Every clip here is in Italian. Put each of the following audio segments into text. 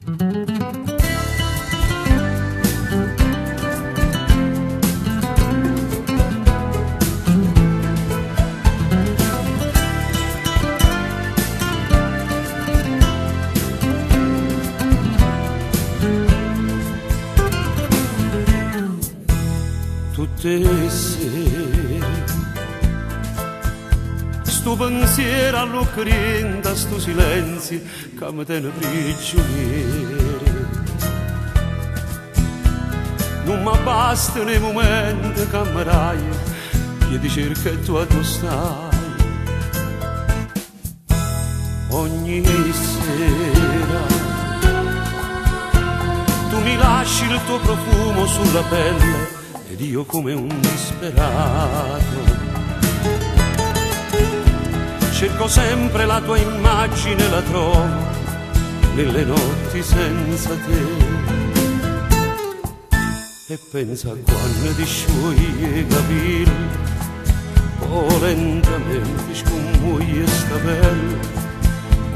Tutte le sere sto pensiero all'occorrente, sto silenzio che mi tiene prigioniere. Non mi basta nei momenti che mi rai, io ti cerco e tu stai. Ogni sera tu mi lasci il tuo profumo sulla pelle ed io come un disperato cerco sempre la tua immagine, la trovo nelle notti senza te. E pensa quando ti scioglie i capelli, poi lentamente scomuoglie sta pelle,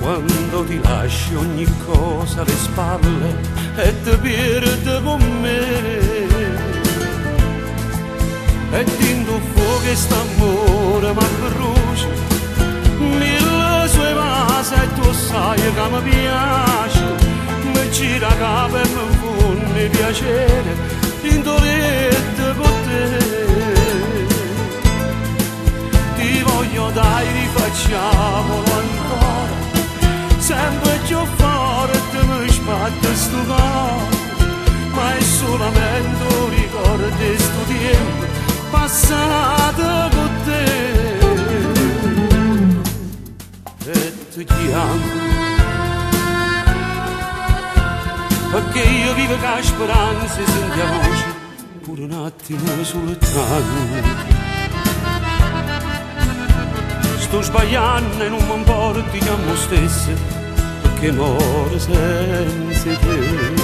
quando ti lasci ogni cosa alle spalle e ti perdi con me. E dentro fuoco st'amore ma brucia mille sue vase e tu sai che mi piace, mi gira capo e mi fonde piacere dentro letto con te. Ti voglio dai, rifacciamolo ancora, sempre più forte mi sbatte sto cuore, ma è solamente un ricordo di sto tempo passato con te. E ti chiamo perché io vivo con speranza e sento la voce pure un attimo soltanto. Sto sbagliando e non mi importi a me stesso perché muore senza te.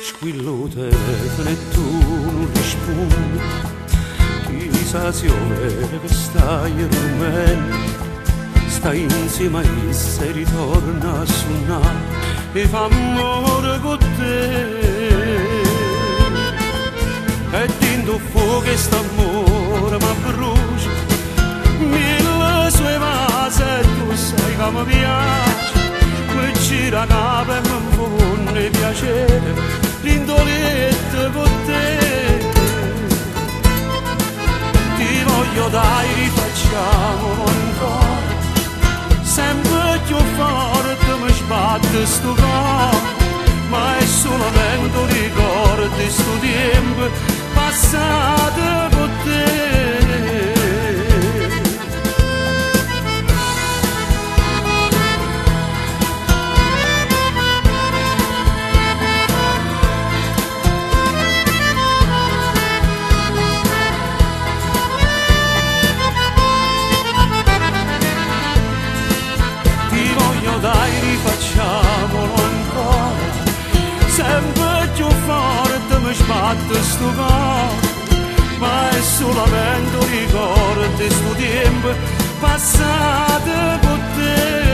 Squillo telefono e tu non rispondi, chissà se io vero che stai dormendo, stai insieme a essa e ritorna a suonare e fa amore con te. E dentro fuoco e st'amore ma brucia mille sue vase e tu sai che mi piace, mi gira capo e mi fonde piacere rindolette con te. Ti voglio dai, rifacciamolo ancora, sempre più forte mi sbatte sto cuore, ma è solamente un ricordo di sto tempo passato con te. Dai, rifacciamolo ancora, sempre più forte mi sbatte sto cuore, ma è solamente un ricordo di sto tempo passato con te.